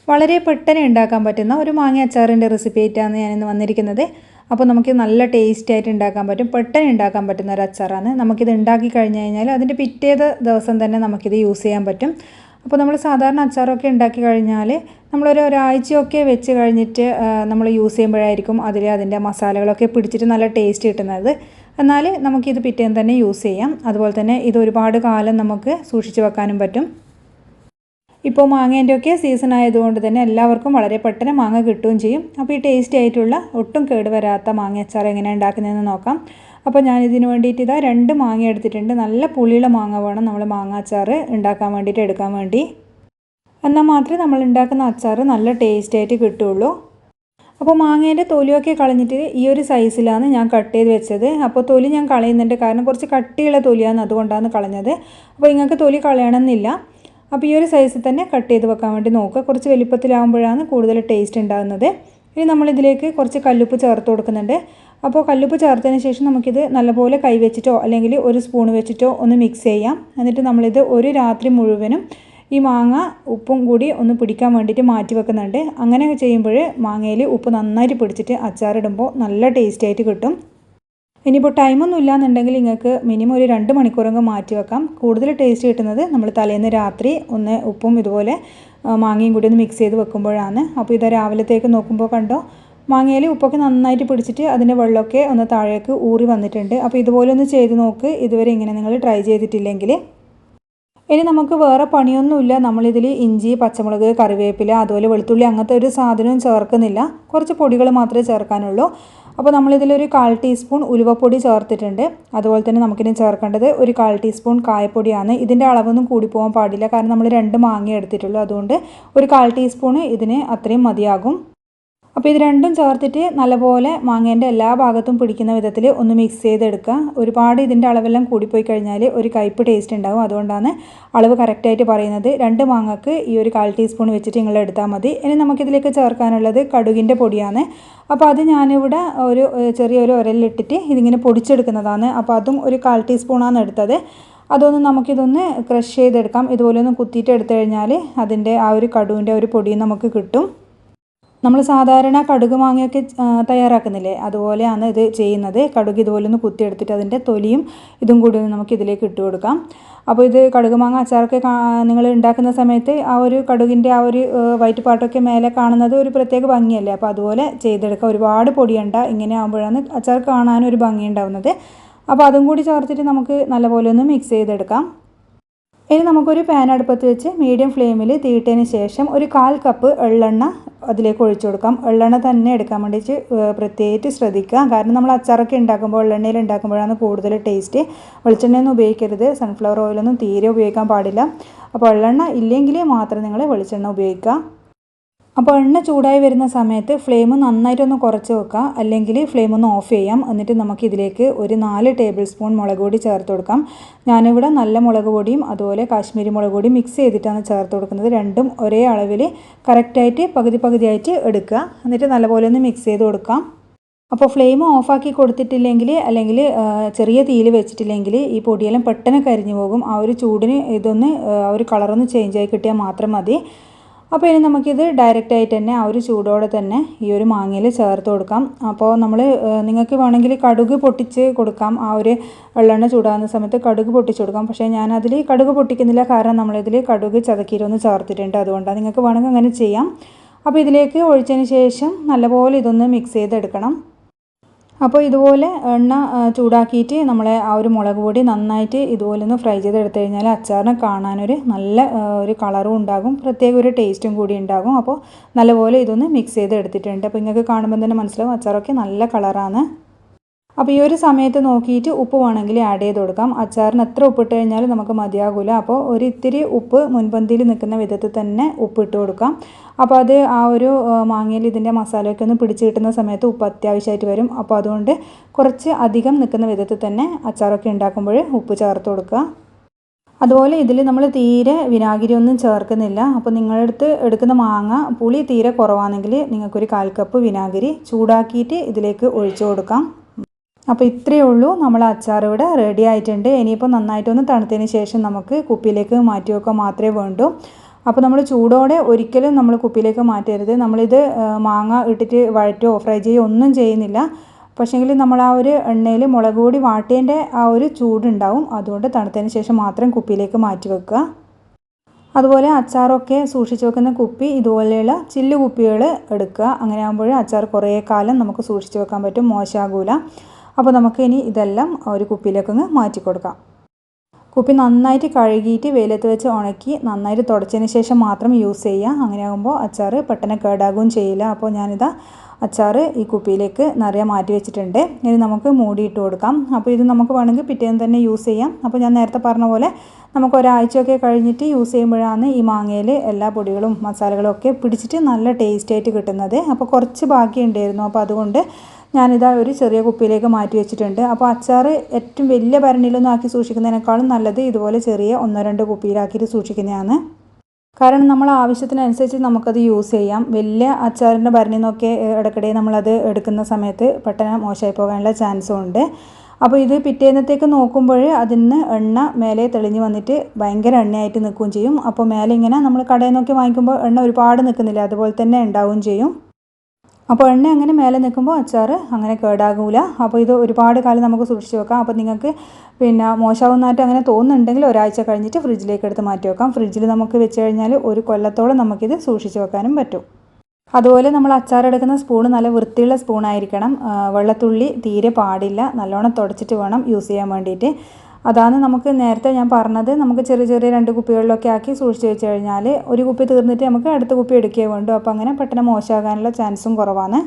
വളരെ പെട്ടെന്ന് ഉണ്ടാക്കാൻ പറ്റുന്ന ഒരു മാങ്ങ അച്ചാറിൻ്റെ റെസിപ്പി ആയിട്ടാണ് ഞാനിന്ന് വന്നിരിക്കുന്നത്. അപ്പോൾ നമുക്ക് നല്ല ടേസ്റ്റി ആയിട്ട് ഉണ്ടാക്കാൻ പറ്റും, പെട്ടെന്ന് ഉണ്ടാക്കാൻ പറ്റുന്ന ഒരു അച്ചാറാണ്. നമുക്കിത് ഉണ്ടാക്കി കഴിഞ്ഞ് കഴിഞ്ഞാൽ അതിൻ്റെ പിറ്റേ ദിവസം തന്നെ നമുക്കിത് യൂസ് ചെയ്യാൻ പറ്റും. അപ്പോൾ നമ്മൾ സാധാരണ അച്ചാറൊക്കെ ഉണ്ടാക്കി കഴിഞ്ഞാൽ ഒരാഴ്ചയൊക്കെ വെച്ച് കഴിഞ്ഞിട്ട് നമ്മൾ യൂസ് ചെയ്യുമ്പോഴായിരിക്കും അതിൻ്റെ മസാലകളൊക്കെ പിടിച്ചിട്ട് നല്ല ടേസ്റ്റ് കിട്ടുന്നത്. എന്നാൽ നമുക്കിത് പിറ്റേന്ന് തന്നെ യൂസ് ചെയ്യാം. അതുപോലെ തന്നെ ഇത് ഒരുപാട് കാലം നമുക്ക് സൂക്ഷിച്ച് വെക്കാനും പറ്റും. ഇപ്പോൾ മാങ്ങേൻ്റെയൊക്കെ സീസൺ ആയതുകൊണ്ട് തന്നെ എല്ലാവർക്കും വളരെ പെട്ടെന്ന് മാങ്ങ കിട്ടുകയും ചെയ്യും. അപ്പോൾ ഈ ടേസ്റ്റി ആയിട്ടുള്ള ഒട്ടും കേടുവരാത്ത മാങ്ങ അച്ചാർ എങ്ങനെയാണ് ഉണ്ടാക്കുന്നതെന്ന് നോക്കാം. അപ്പോൾ ഞാൻ ഇതിന് വേണ്ടിയിട്ട് 2 മാങ്ങ എടുത്തിട്ടുണ്ട്. നല്ല പുളിയുള്ള മാങ്ങ വേണം നമ്മൾ മാങ്ങ അച്ചാർ ഉണ്ടാക്കാൻ വേണ്ടിയിട്ട് എടുക്കാൻ വേണ്ടി. എന്നാൽ മാത്രമേ നമ്മൾ ഉണ്ടാക്കുന്ന അച്ചാർ നല്ല ടേസ്റ്റ് ആയിട്ട് കിട്ടുകയുള്ളൂ. അപ്പോൾ മാങ്ങേൻ്റെ തൊലിയൊക്കെ കളഞ്ഞിട്ട് ഈ ഒരു സൈസിലാണ് ഞാൻ കട്ട് ചെയ്ത് വെച്ചത്. അപ്പോൾ തൊലി ഞാൻ കളയുന്നുണ്ട്, കാരണം കുറച്ച് കട്ടിയുള്ള തൊലിയാണ്, അതുകൊണ്ടാണ് കളഞ്ഞത്. അപ്പോൾ നിങ്ങൾക്ക് തൊലി കളയണമെന്നില്ല. അപ്പോൾ ഈ ഒരു സൈസിൽ തന്നെ കട്ട് ചെയ്ത് വെക്കാൻ വേണ്ടി നോക്കുക. കുറച്ച് വലിപ്പത്തിലാവുമ്പോഴാണ് കൂടുതൽ ടേസ്റ്റ് ഉണ്ടാകുന്നത്. ഇനി നമ്മളിതിലേക്ക് കുറച്ച് കല്ലുപ്പ് ചേർത്ത് കൊടുക്കുന്നുണ്ട്. അപ്പോൾ കല്ലുപ്പ് ചേർത്തതിന് ശേഷം നമുക്കിത് നല്ലപോലെ കൈ വെച്ചിട്ടോ അല്ലെങ്കിൽ ഒരു സ്പൂൺ വെച്ചിട്ടോ ഒന്ന് മിക്സ് ചെയ്യാം. എന്നിട്ട് നമ്മളിത് ഒരു രാത്രി മുഴുവനും ഈ മാങ്ങ ഉപ്പും കൂടി ഒന്ന് പിടിക്കാൻ വേണ്ടിയിട്ട് മാറ്റി വെക്കുന്നുണ്ട്. അങ്ങനെ ചെയ്യുമ്പോൾ മാങ്ങയിൽ ഉപ്പ് നന്നായിട്ട് പിടിച്ചിട്ട് അച്ചാറിടുമ്പോൾ നല്ല ടേസ്റ്റ് ആയിട്ട് കിട്ടും. ഇനിയിപ്പോൾ ടൈമൊന്നും ഇല്ലയെന്നുണ്ടെങ്കിൽ നിങ്ങൾക്ക് മിനിമം ഒരു 2 മണിക്കൂറെങ്കിലും മാറ്റി വെക്കാം. കൂടുതൽ ടേസ്റ്റ് കിട്ടുന്നത് നമ്മൾ തലേന്ന് രാത്രി ഒന്ന് ഉപ്പും ഇതുപോലെ മാങ്ങയും കൂടി ഒന്ന് മിക്സ് ചെയ്ത് വെക്കുമ്പോഴാണ്. അപ്പോൾ ഇത് രാവിലത്തേക്ക് നോക്കുമ്പോൾ കണ്ടോ, മാങ്ങയിൽ ഉപ്പൊക്കെ നന്നായിട്ട് പിടിച്ചിട്ട് അതിൻ്റെ വെള്ളമൊക്കെ ഒന്ന് താഴേക്ക് ഊറി വന്നിട്ടുണ്ട്. അപ്പോൾ ഇതുപോലെ ഒന്ന് ചെയ്ത് നോക്ക്, ഇതുവരെ ഇങ്ങനെ നിങ്ങൾ ട്രൈ ചെയ്തിട്ടില്ലെങ്കിൽ. ഇനി നമുക്ക് വേറെ പണിയൊന്നുമില്ല. നമ്മളിതിൽ ഇഞ്ചി, പച്ചമുളക്, കറിവേപ്പില, അതുപോലെ വെളുത്തുള്ളി അങ്ങനത്തെ ഒരു സാധനവും ചേർക്കുന്നില്ല. കുറച്ച് പൊടികൾ മാത്രമേ ചേർക്കാനുള്ളൂ. അപ്പോൾ നമ്മളിതിലൊരു 1/4 ടീസ്പൂൺ ഉലുവപ്പൊടി ചേർത്തിട്ടുണ്ട്. അതുപോലെ തന്നെ നമുക്കിനി ചേർക്കേണ്ടത് ഒരു 1/4 ടീസ്പൂൺ കായപ്പൊടിയാണ്. ഇതിൻ്റെ അളവൊന്നും കൂടി പോകാൻ പാടില്ല, കാരണം നമ്മൾ 2 മാങ്ങ എടുത്തിട്ടുള്ളൂ. അതുകൊണ്ട് ഒരു 1/4 ടീസ്പൂൺ ഇതിന് അത്രയും മതിയാകും. അപ്പോൾ ഇത് രണ്ടും ചേർത്തിട്ട് നല്ലപോലെ മാങ്ങേൻ്റെ എല്ലാ ഭാഗത്തും പിടിക്കുന്ന വിധത്തിൽ ഒന്ന് മിക്സ് ചെയ്തെടുക്കുക. ഒരുപാട് ഇതിൻ്റെ അളവെല്ലാം കൂടിപ്പോയി കഴിഞ്ഞാൽ ഒരു കയ്പ്പ് ടേസ്റ്റ് ഉണ്ടാകും. അതുകൊണ്ടാണ് അളവ് കറക്റ്റായിട്ട് പറയുന്നത്. 2 മാങ്ങക്ക് ഈ ഒരു 1/4 ടീസ്പൂൺ വെച്ചിട്ട് നിങ്ങൾ എടുത്താൽ മതി. ഇനി നമുക്കിതിലേക്ക് ചേർക്കാനുള്ളത് കടുകിൻ്റെ പൊടിയാണ്. അപ്പോൾ അത് ഞാനിവിടെ ചെറിയൊരു ഉരലിലിട്ടിട്ട് ഇതിങ്ങനെ പൊടിച്ചെടുക്കുന്നതാണ്. അപ്പോൾ അതും ഒരു 1/4 ടീസ്പൂണാണ് എടുത്തത്. അതൊന്ന് നമുക്കിതൊന്ന് ക്രഷ് ചെയ്തെടുക്കാം. ഇതുപോലെ ഒന്ന് കുത്തിയിട്ട് എടുത്തു കഴിഞ്ഞാൽ അതിൻ്റെ ആ ഒരു കടുവിൻ്റെ ഒരു പൊടിയും നമുക്ക് കിട്ടും. നമ്മൾ സാധാരണ കടുക് മാങ്ങയൊക്കെ തയ്യാറാക്കുന്നില്ലേ, അതുപോലെയാണ് ഇത് ചെയ്യുന്നത്. കടുക് ഇതുപോലെ ഒന്ന് കുത്തിയെടുത്തിട്ട് അതിൻ്റെ തൊലിയും ഇതും കൂടി നമുക്ക് ഇതിലേക്ക് ഇട്ട് കൊടുക്കാം. അപ്പോൾ ഇത് കടുക് മാങ്ങ അച്ചാറൊക്കെ നിങ്ങൾ ഉണ്ടാക്കുന്ന സമയത്ത് ആ ഒരു കടുകിൻ്റെ ആ ഒരു വൈറ്റ് പാട്ടൊക്കെ മേലെ കാണുന്നത് ഒരു പ്രത്യേക ഭംഗിയല്ലേ. അപ്പോൾ അതുപോലെ ചെയ്തെടുക്കുക. ഒരുപാട് പൊടിയണ്ട, ഇങ്ങനെ ആകുമ്പോഴാണ് അച്ചാർ കാണാനൊരു ഭംഗി ഉണ്ടാകുന്നത്. അപ്പോൾ അതും കൂടി ചേർത്തിട്ട് നമുക്ക് നല്ലപോലെ ഒന്ന് മിക്സ് ചെയ്തെടുക്കാം. ഇനി നമുക്കൊരു പാൻ അടുപ്പത്ത് വെച്ച് മീഡിയം ഫ്ലെയിമിൽ തീയിട്ടതിന് ശേഷം ഒരു 1/4 കപ്പ് എള്ളെണ്ണ അതിലേക്ക് ഒഴിച്ചു കൊടുക്കാം. എള്ളെണ്ണ തന്നെ എടുക്കാൻ വേണ്ടിയിട്ട് പ്രത്യേകിച്ച് ശ്രദ്ധിക്കുക, കാരണം നമ്മൾ അച്ചാറൊക്കെ ഉണ്ടാക്കുമ്പോൾ എള്ളെണ്ണയിൽ ഉണ്ടാക്കുമ്പോഴാണ് കൂടുതൽ ടേസ്റ്റ്. വെളിച്ചെണ്ണയൊന്നും ഉപയോഗിക്കരുത്, സൺഫ്ലവർ ഓയിലൊന്നും തീരെ ഉപയോഗിക്കാൻ പാടില്ല. അപ്പോൾ എള്ളെണ്ണ ഇല്ലെങ്കിൽ മാത്രം നിങ്ങൾ വെളിച്ചെണ്ണ ഉപയോഗിക്കുക. അപ്പോൾ എണ്ണ ചൂടായി വരുന്ന സമയത്ത് ഫ്ലെയിം നന്നായിട്ടൊന്ന് കുറച്ച് വെക്കുക, അല്ലെങ്കിൽ ഫ്ലെയിം ഒന്ന് ഓഫ് ചെയ്യാം. എന്നിട്ട് നമുക്കിതിലേക്ക് ഒരു 4 ടേബിൾ സ്പൂൺ മുളക് പൊടി ചേർത്ത് കൊടുക്കാം. ഞാനിവിടെ നല്ല മുളക് പൊടിയും അതുപോലെ കാശ്മീരി മുളക് പൊടിയും മിക്സ് ചെയ്തിട്ടാണ് ചേർത്ത് കൊടുക്കുന്നത്. രണ്ടും ഒരേ അളവിൽ കറക്റ്റായിട്ട് പകുതിയായിട്ട് എടുക്കുക. എന്നിട്ട് നല്ലപോലെ ഒന്ന് മിക്സ് ചെയ്ത് കൊടുക്കാം. അപ്പോൾ ഫ്ലെയിം ഓഫാക്കി കൊടുത്തിട്ടില്ലെങ്കിൽ അല്ലെങ്കിൽ ചെറിയ തീയിൽ വെച്ചിട്ടില്ലെങ്കിൽ ഈ പൊടിയെല്ലാം പെട്ടെന്ന് കരിഞ്ഞു പോകും. ആ ഒരു ചൂടിന് ഇതൊന്ന് ആ ഒരു കളറൊന്ന് ചേഞ്ച് ആയി കിട്ടിയാൽ മാത്രം മതി. അപ്പോൾ ഇനി നമുക്കിത് ഡയറക്റ്റായിട്ട് തന്നെ ആ ഒരു ചൂടോടെ തന്നെ ഈ ഒരു മാങ്ങയിൽ ചേർത്ത് കൊടുക്കാം. അപ്പോൾ നിങ്ങൾക്ക് വേണമെങ്കിൽ കടുക് പൊട്ടിച്ച് കൊടുക്കാം. ആ ഒരു എള്ളെണ്ണ ചൂടാകുന്ന സമയത്ത് കടുക് പൊട്ടിച്ച് കൊടുക്കാം. പക്ഷേ ഞാനതിൽ കടുക് പൊട്ടിക്കുന്നില്ല, കാരണം നമ്മളിതിൽ കടുക് ചതക്കിയിട്ടൊന്ന് ചേർത്തിട്ടുണ്ട്. അതുകൊണ്ടാണ്. നിങ്ങൾക്ക് വേണമെങ്കിൽ അങ്ങനെ ചെയ്യാം. അപ്പോൾ ഇതിലേക്ക് ഒഴിച്ചതിന് ശേഷം നല്ലപോലെ ഇതൊന്ന് മിക്സ് ചെയ്തെടുക്കണം. അപ്പോൾ ഇതുപോലെ എണ്ണ ചൂടാക്കിയിട്ട് നമ്മളെ ആ ഒരു മുളക് പൊടി നന്നായിട്ട് ഇതുപോലെ ഒന്ന് ഫ്രൈ ചെയ്തെടുത്തു കഴിഞ്ഞാൽ അച്ചാറിന് കാണാനൊരു നല്ല ഒരു കളറും ഉണ്ടാകും, പ്രത്യേക ഒരു ടേസ്റ്റും കൂടി ഉണ്ടാകും. അപ്പോൾ നല്ലപോലെ ഇതൊന്ന് മിക്സ് ചെയ്തെടുത്തിട്ടുണ്ട്. അപ്പോൾ നിങ്ങൾക്ക് കാണുമ്പോൾ തന്നെ മനസ്സിലാവും അച്ചാറൊക്കെ നല്ല കളറാണ്. അപ്പോൾ ഈ ഒരു സമയത്ത് നോക്കിയിട്ട് ഉപ്പ് വേണമെങ്കിൽ ആഡ് ചെയ്ത് കൊടുക്കാം. അച്ചാറിന് എത്ര ഉപ്പിട്ട് കഴിഞ്ഞാലും നമുക്ക് മതിയാകില്ല. അപ്പോൾ ഇത്തിരി ഉപ്പ് മുൻപന്തിയിൽ നിൽക്കുന്ന വിധത്തിൽ തന്നെ ഉപ്പ് ഇട്ട് കൊടുക്കാം. അപ്പോൾ അത് ആ ഒരു മാങ്ങയിൽ ഇതിൻ്റെ മസാലയൊക്കെ ഒന്ന് പിടിച്ച് കിട്ടുന്ന സമയത്ത് ഉപ്പ് അത്യാവശ്യമായിട്ട് വരും. അപ്പോൾ അതുകൊണ്ട് കുറച്ച് അധികം നിൽക്കുന്ന വിധത്തിൽ തന്നെ അച്ചാറൊക്കെ ഉണ്ടാക്കുമ്പോൾ ഉപ്പ് ചേർത്ത് കൊടുക്കുക. അതുപോലെ ഇതിൽ നമ്മൾ തീരെ വിനാഗിരി ഒന്നും ചേർക്കുന്നില്ല. അപ്പോൾ നിങ്ങളുടെ അടുത്ത് എടുക്കുന്ന മാങ്ങ പുളി തീരെ കുറവാണെങ്കിൽ നിങ്ങൾക്കൊരു 1/4 കപ്പ് വിനാഗിരി ചൂടാക്കിയിട്ട് ഇതിലേക്ക് ഒഴിച്ചു കൊടുക്കാം. അപ്പോൾ ഇത്രയേ ഉള്ളൂ, നമ്മൾ അച്ചാർ ഇവിടെ റെഡി ആയിട്ടുണ്ട്. ഇനിയിപ്പോൾ നന്നായിട്ടൊന്ന് തണുത്തതിന് ശേഷം നമുക്ക് കുപ്പിയിലേക്ക് മാറ്റി വെക്കാൻ മാത്രമേ വേണ്ടൂ. അപ്പോൾ നമ്മൾ ചൂടോടെ ഒരിക്കലും നമ്മൾ കുപ്പിയിലേക്ക് മാറ്റരുത്. നമ്മളിത് മാങ്ങ ഇട്ടിട്ട് വഴറ്റോ ഫ്രൈ ചെയ്യുകയോ ഒന്നും ചെയ്യുന്നില്ല. പക്ഷേങ്കിൽ നമ്മൾ ആ ഒരു എണ്ണയിൽ മുളക് പൊടി വാട്ടിയതിൻ്റെ ആ ഒരു ചൂടുണ്ടാവും. അതുകൊണ്ട് തണുത്തതിന് ശേഷം മാത്രം കുപ്പിയിലേക്ക് മാറ്റി വെക്കുക. അതുപോലെ അച്ചാറൊക്കെ സൂക്ഷിച്ച് വെക്കുന്ന കുപ്പി ഇതുപോലെയുള്ള ചില്ല് കുപ്പികൾ എടുക്കുക. അങ്ങനെ ആകുമ്പോൾ അച്ചാർ കുറേ കാലം നമുക്ക് സൂക്ഷിച്ച് വെക്കാൻ പറ്റും, മോശമാകില്ല. അപ്പോൾ നമുക്ക് ഇനി ഇതെല്ലാം ഒരു കുപ്പിയിലേക്കൊന്ന് മാറ്റി കൊടുക്കാം. കുപ്പി നന്നായിട്ട് കഴുകിയിട്ട് വെയിലത്ത് വെച്ച് ഉണക്കി നന്നായിട്ട് തുടച്ചതിന് ശേഷം മാത്രം യൂസ് ചെയ്യുക. അങ്ങനെ ആകുമ്പോൾ അച്ചാർ പെട്ടെന്ന് കേടാകുകയും ചെയ്യില്ല. അപ്പോൾ ഞാനിതാ അച്ചാർ ഈ കുപ്പിയിലേക്ക് നിറയെ മാറ്റി വെച്ചിട്ടുണ്ട്. ഇനി നമുക്ക് മൂടിയിട്ട് കൊടുക്കാം. അപ്പോൾ ഇത് നമുക്ക് വേണമെങ്കിൽ പിറ്റേന്ന് തന്നെ യൂസ് ചെയ്യാം. അപ്പോൾ ഞാൻ നേരത്തെ പറഞ്ഞ പോലെ നമുക്ക് ഒരാഴ്ചയൊക്കെ കഴിഞ്ഞിട്ട് യൂസ് ചെയ്യുമ്പോഴാണ് ഈ മാങ്ങയിൽ എല്ലാ പൊടികളും മസാലകളും ഒക്കെ പിടിച്ചിട്ട് നല്ല ടേസ്റ്റായിട്ട് കിട്ടുന്നത്. അപ്പോൾ കുറച്ച് ബാക്കി ഉണ്ടായിരുന്നു. അപ്പോൾ അതുകൊണ്ട് ഞാനിതാ ഒരു ചെറിയ കുപ്പിയിലേക്ക് മാറ്റി വെച്ചിട്ടുണ്ട്. അപ്പോൾ അച്ചാർ ഏറ്റവും വലിയ ഭരണിയിലൊന്നും ആക്കി സൂക്ഷിക്കുന്നതിനേക്കാളും നല്ലത് ഇതുപോലെ ചെറിയ 1-2 കുപ്പിയിലാക്കിയിട്ട് സൂക്ഷിക്കുന്നതാണ്. കാരണം നമ്മൾ ആവശ്യത്തിനനുസരിച്ച് നമുക്കത് യൂസ് ചെയ്യാം. വലിയ അച്ചാറിൻ്റെ ഭരണിയിൽ നിന്നൊക്കെ ഇടയ്ക്കിടെ നമ്മളത് എടുക്കുന്ന സമയത്ത് പെട്ടെന്ന് മോശമായി പോകാനുള്ള ചാൻസും ഉണ്ട്. അപ്പോൾ ഇത് പിറ്റേന്നത്തേക്ക് നോക്കുമ്പോൾ അതിന് എണ്ണ മേലെ തെളിഞ്ഞ് വന്നിട്ട് ഭയങ്കര എണ്ണയായിട്ട് നിൽക്കുകയും ചെയ്യും. അപ്പോൾ മേലെ ഇങ്ങനെ നമ്മൾ കടയിൽ നോക്കി വാങ്ങിക്കുമ്പോൾ എണ്ണ ഒരുപാട് നിൽക്കുന്നില്ല, അതുപോലെ തന്നെ ഉണ്ടാവുകയും ചെയ്യും. അപ്പോൾ എണ്ണ അങ്ങനെ മേലെ നിൽക്കുമ്പോൾ അച്ചാർ അങ്ങനെ കേടാകില്ല. അപ്പോൾ ഇത് ഒരുപാട് കാലം നമുക്ക് സൂക്ഷിച്ച് വെക്കാം. അപ്പോൾ നിങ്ങൾക്ക് മോശമാകുന്നതായിട്ട് അങ്ങനെ തോന്നുന്നുണ്ടെങ്കിൽ ഒരാഴ്ച കഴിഞ്ഞിട്ട് ഫ്രിഡ്ജിലേക്ക് എടുത്ത് മാറ്റി വെക്കാം. ഫ്രിഡ്ജിൽ നമുക്ക് വെച്ച് കഴിഞ്ഞാൽ ഒരു കൊല്ലത്തോളം നമുക്കിത് സൂക്ഷിച്ച് വെക്കാനും പറ്റും. അതുപോലെ നമ്മൾ അച്ചാറെടുക്കുന്ന സ്പൂണ് നല്ല വൃത്തിയുള്ള സ്പൂണായിരിക്കണം. വെള്ളത്തുള്ളി തീരെ പാടില്ല. നല്ലോണം തുടച്ചിട്ട് വേണം യൂസ് ചെയ്യാൻ വേണ്ടിയിട്ട്. അതാണ് നമുക്ക് നേരത്തെ ഞാൻ പറഞ്ഞത്. നമുക്ക് ചെറിയ ചെറിയ 2 കുപ്പികളിലൊക്കെ ആക്കി സൂക്ഷിച്ച് വെച്ച് കഴിഞ്ഞാൽ ഒരു കുപ്പി തീർന്നിട്ട് നമുക്ക് അടുത്ത കുപ്പി എടുക്കുകയേ വേണ്ടൂ. അപ്പോൾ അങ്ങനെ പെട്ടെന്ന് മോശമാകാനുള്ള ചാൻസും കുറവാണ്.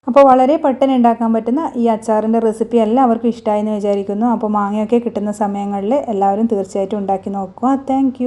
അപ്പോൾ വളരെ പെട്ടെന്ന് ഉണ്ടാക്കാൻ പറ്റുന്ന ഈ അച്ചാറിൻ്റെ റെസിപ്പി എല്ലാവർക്കും ഇഷ്ടമായി എന്ന് വിചാരിക്കുന്നു. അപ്പോൾ മാങ്ങയൊക്കെ കിട്ടുന്ന സമയങ്ങളിൽ എല്ലാവരും തീർച്ചയായിട്ടും ഉണ്ടാക്കി നോക്കുക. താങ്ക്